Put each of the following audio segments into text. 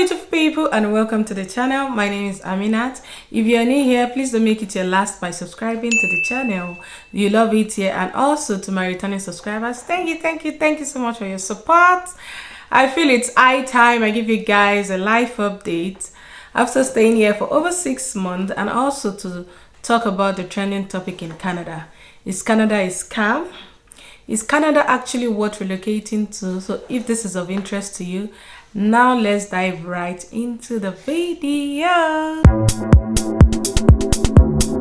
beautiful people, and welcome to the channel. My name is Aminat. If you are new here, please don't make it your last by subscribing to the channel. You love it here. And also to my returning subscribers, thank you so much for your support. I feel it's high time I give you guys a life update after staying here for over 6 months, and also to talk about the trending topic in Canada. Is Canada a scam? Is Canada actually worth relocating to? So if this is of interest to you, now let's dive right into the video.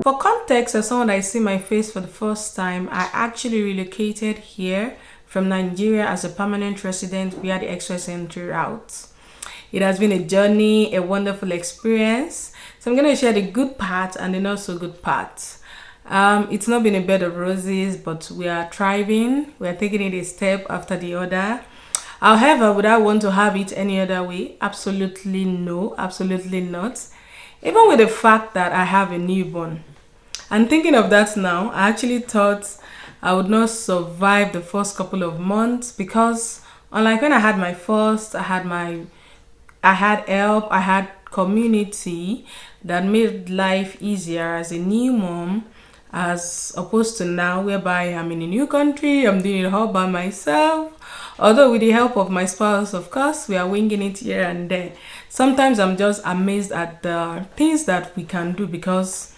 For context, as someone I see my face for the first time, I actually relocated here from Nigeria as a permanent resident via the express entry route. It has been a journey, a wonderful experience. So I'm going to share the good part and the not so good part. It's not been a bed of roses, but we are thriving. We are taking it a step after the other. However, would I want to have it any other way? Absolutely no, absolutely not. Even with the fact that I have a newborn. And thinking of that now, I actually thought I would not survive the first couple of months, because unlike when I had my first, I had help, I had community that made life easier as a new mom, as opposed to now whereby I'm in a new country, I'm doing it all by myself. Although with the help of my spouse, of course, we are winging it here and there. Sometimes I'm just amazed at the things that we can do, because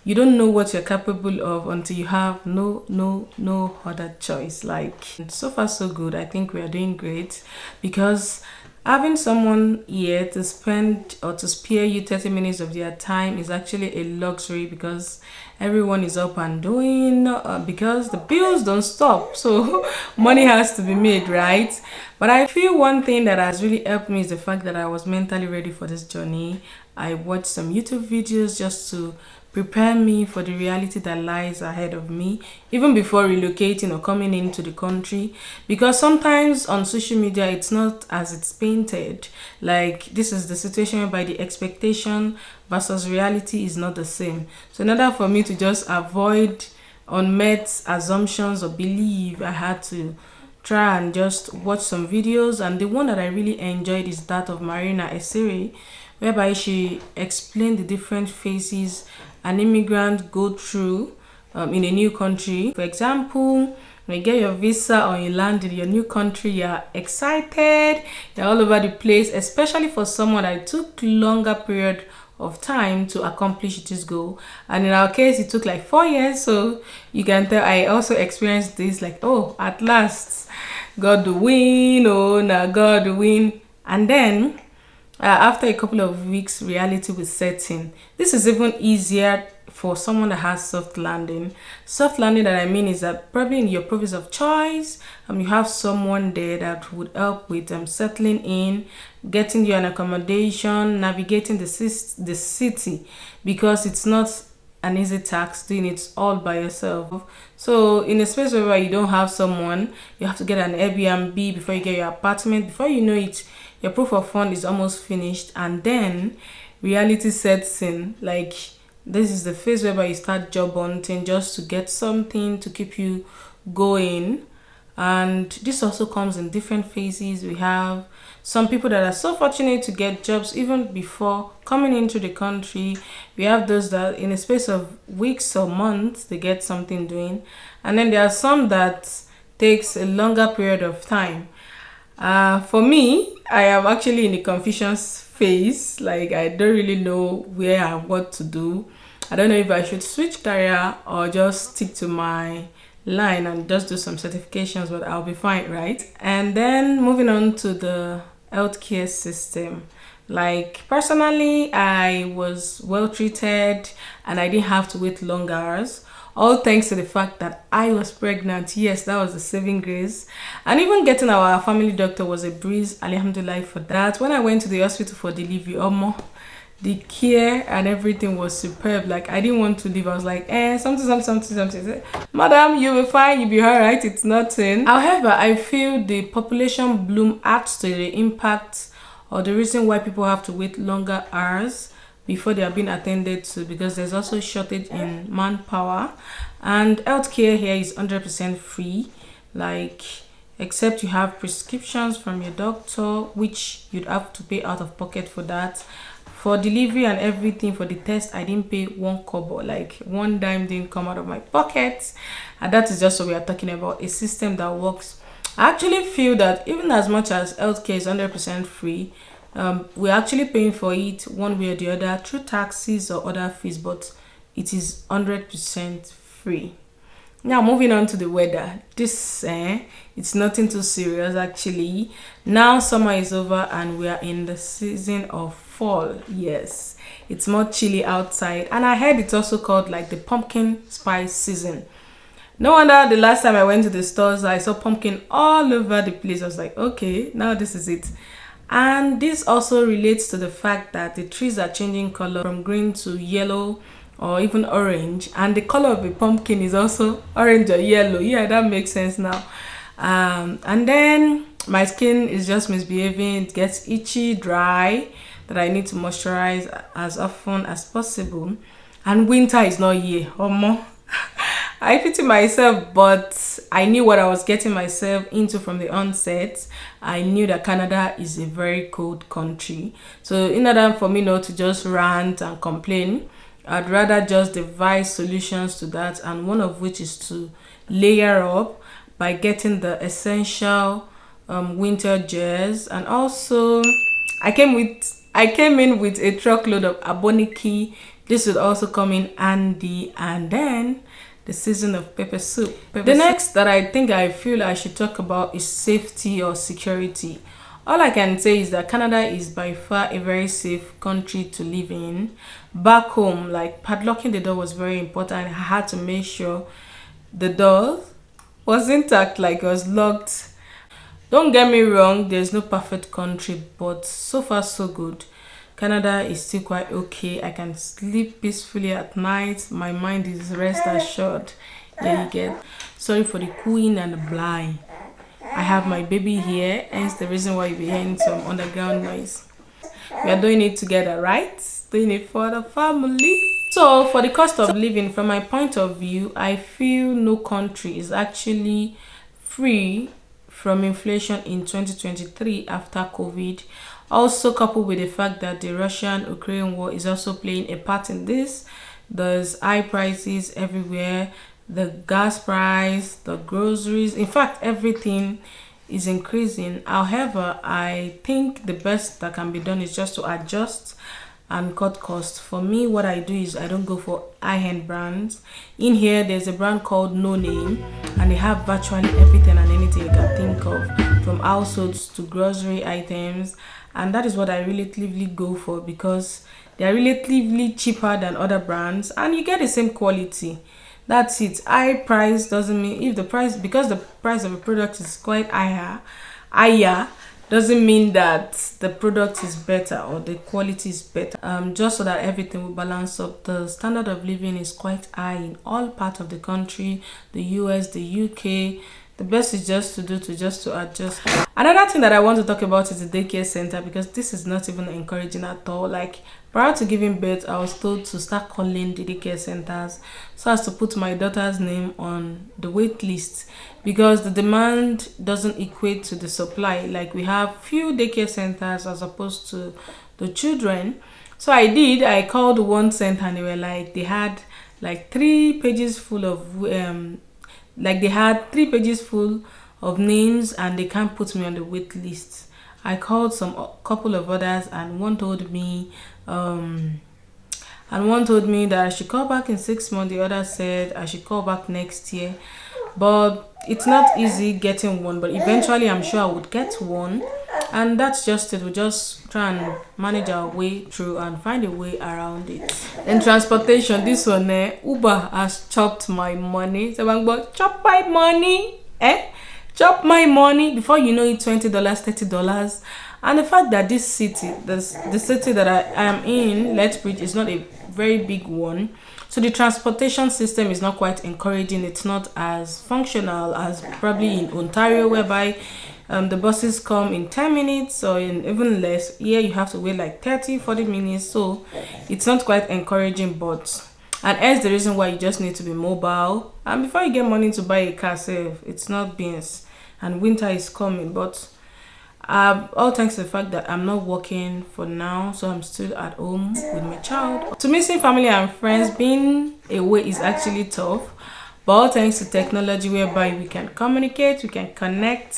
you don't know what you're capable of until you have no other choice. Like, so far so good. I think we are doing great, because having someone here to spend or to spare you 30 minutes of their time is actually a luxury, because everyone is up and doing, because the bills don't stop, so money has to be made, right? But I feel one thing that has really helped me is the fact that I was mentally ready for this journey. I watched some YouTube videos just to prepare me for the reality that lies ahead of me, even before relocating or coming into the country. Because sometimes on social media, it's not as it's painted. Like, this is the situation whereby the expectation versus reality is not the same. So in order for me to just avoid unmet assumptions or belief, I had to try and just watch some videos. And the one that I really enjoyed is that of Marina Esiri, whereby she explained the different phases an immigrant go through in a new country. For example, when you get your visa or you land in your new country, you're excited, you're all over the place, especially for someone that took longer period of time to accomplish this goal. And in our case, it took like 4 years. So you can tell I also experienced this, like, oh, at last, God will win, oh, now God will win. And then after a couple of weeks, reality will set in. This is even easier for someone that has soft landing. Soft landing that I mean is that probably in your province of choice, you have someone there that would help with settling in, getting you an accommodation, navigating the city, because it's not an easy task doing it all by yourself. So in a space where you don't have someone, you have to get an Airbnb before you get your apartment. Before you know it, your proof of fund is almost finished, and then reality sets in. Like, this is the phase whereby you start job hunting just to get something to keep you going. And this also comes in different phases. We have some people that are so fortunate to get jobs even before coming into the country. We have those that in a space of weeks or months, they get something doing. And then there are some that takes a longer period of time. For me, I am actually in the confusion phase. Like, I don't really know where and what to do. I don't know if I should switch career or just stick to my line and just do some certifications, but I'll be fine, right? And then moving on to the healthcare system. Like, personally, I was well treated and I didn't have to wait long hours, all thanks to the fact that I was pregnant. Yes, that was the saving grace. And even getting our family doctor was a breeze. Alhamdulillah for that. When I went to the hospital for delivery, the care and everything was superb. Like, I didn't want to leave. I was like, something. Madam, you'll be fine, you'll be alright, it's nothing. However, I feel the population bloom adds to the impact or the reason why people have to wait longer hours before they are being attended to, because there's also shortage in manpower. And healthcare here is 100% free. Like, except you have prescriptions from your doctor, which you'd have to pay out of pocket for that. For delivery and everything, for the test, I didn't pay one kobo, like one dime didn't come out of my pocket. And that is just what we are talking about, a system that works. I actually feel that even as much as healthcare is 100% free, we're actually paying for it one way or the other through taxes or other fees, but it is 100% free. Now moving on to the weather. This it's nothing too serious actually. Now summer is over and we are in the season of fall. Yes, it's more chilly outside, and I heard it's also called like the pumpkin spice season. No wonder the last time I went to the stores, I saw pumpkin all over the place. I was like, okay, now this is it. And this also relates to the fact that the trees are changing color from green to yellow or even orange, and the color of the pumpkin is also orange or yellow. Yeah, that makes sense now. And then my skin is just misbehaving. It gets itchy, dry, that I need to moisturize as often as possible. And winter is not here. Oh, more. I pity myself, but I knew what I was getting myself into from the onset. I knew that Canada is a very cold country. So in order for me not to just rant and complain, I'd rather just devise solutions to that, and one of which is to layer up by getting the essential winter gears. And also I came in with a truckload of aboniki. This would also come in handy. And then the season of pepper soup. The next that I feel I should talk about is safety or security. All I can say is that Canada is by far a very safe country to live in. Back home, like padlocking the door was very important. I had to make sure the door was intact, like it was locked. Don't get me wrong, there's no perfect country, but so far so good. Canada is still quite okay. I can sleep peacefully at night. My mind is rest assured. There you get. Sorry for the cooing and the blind. I have my baby here, hence the reason why you'll be hearing some underground noise. We are doing it together, right? Doing it for the family. So for the cost of living, from my point of view, I feel no country is actually free from inflation in 2023 after COVID. Also coupled with the fact that the Russian-Ukraine war is also playing a part in this. There's high prices everywhere. The gas price, the groceries, in fact, everything is increasing. However, I think the best that can be done is just to adjust and cut costs. For me, what I do is I don't go for high-end brands. In here, there's a brand called No Name, and they have virtually everything and anything you can think of, from households to grocery items. And that is what I relatively go for, because they are relatively cheaper than other brands and you get the same quality. That's it. High price doesn't mean, if the price, because the price of a product is quite higher, doesn't mean that the product is better or the quality is better. Just so that everything will balance up. The standard of living is quite high in all parts of the country, the US, the UK. The best is just to adjust. Another thing that I want to talk about is the daycare center, because this is not even encouraging at all. Like prior to giving birth, I was told to start calling the daycare centers so as to put my daughter's name on the wait list, because the demand doesn't equate to the supply. Like we have few daycare centers as opposed to the children. So I called one center and they were like, they had like 3 pages full of names and they can't put me on the wait list. I called a couple of others, and one told me that I should call back in 6 months. The other said I should call back next year. But it's not easy getting one, but eventually I'm sure I would get one. And that's just it. We'll just try and manage our way through and find a way around it. And transportation, this one, Uber has chopped my money. So I'm going to chop my money, chop my money. Before you know it, $20, $30. And the fact that this city, the city that I am in, Lethbridge, is not a very big one. So the transportation system is not quite encouraging. It's not as functional as probably in Ontario, whereby the buses come in 10 minutes or in even less. Here you have to wait like 30-40 minutes. So it's not quite encouraging, and hence the reason why you just need to be mobile. And before you get money to buy a car, it's not beans. and winter is coming. But all thanks to the fact that I'm not working for now, so I'm still at home with my child. To missing family and friends, being away is actually tough, but all thanks to technology whereby we can communicate, we can connect.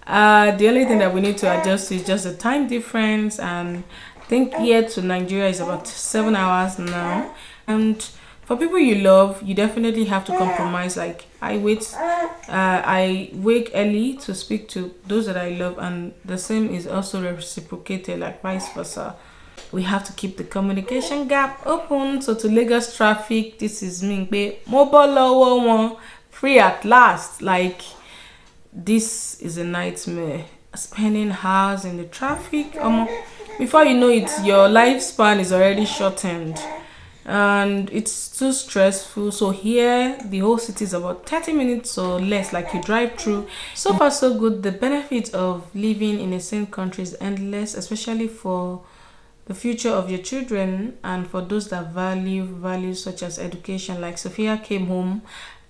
The only thing that we need to adjust to is just the time difference, and I think here to Nigeria is about 7 hours now. And for people you love, you definitely have to compromise. Like I wake early to speak to those that I love, and the same is also reciprocated, like vice versa. We have to keep the communication gap open. So to Lagos traffic, this is me, mobile one free at last. Like this is a nightmare. Spending hours in the traffic. Before you know it, your lifespan is already shortened, and it's too stressful. So here the whole city is about 30 minutes or less, like you drive through. So far so good. The benefit of living in the same country is endless, especially for the future of your children and for those that value values such as education. Like Sophia came home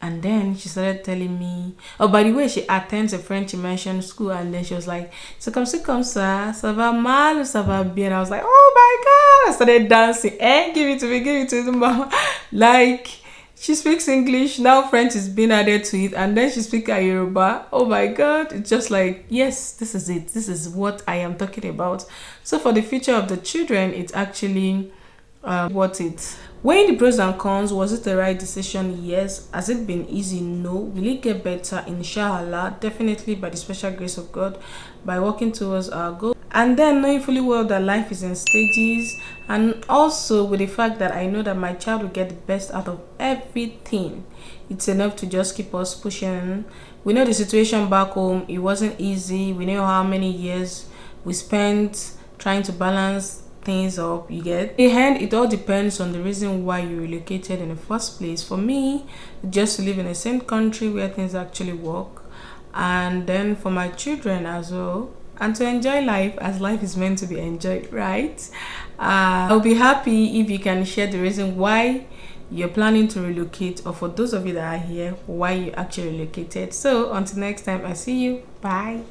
and then she started telling me, oh, by the way, she attends a French immersion school, and then she was like, so comme ci comme ça, ça va mal ou ça va bien? I was like, oh my god, I started dancing. Give it to me, give it to me, mama. Like, she speaks English, now French is being added to it, and then she speaks Yoruba. Oh my god, it's just like, yes, this is it. This is what I am talking about. So for the future of the children, it's actually worth it. Weighing the pros and cons, was it the right decision? Yes. Has it been easy? No. Will it get better? Inshallah, definitely, by the special grace of God, by working towards our goal. And then knowing fully well that life is in stages, and also with the fact that I know that my child will get the best out of everything, it's enough to just keep us pushing. We know the situation back home, it wasn't easy. We know how many years we spent trying to balance things up, you get. In the end, it all depends on the reason why you relocated in the first place. For me, just to live in the same country where things actually work, and then for my children as well, and to enjoy life as life is meant to be enjoyed, right? I'll be happy if you can share the reason why you're planning to relocate, or for those of you that are here, why you actually relocated. So until next time, I see you. Bye.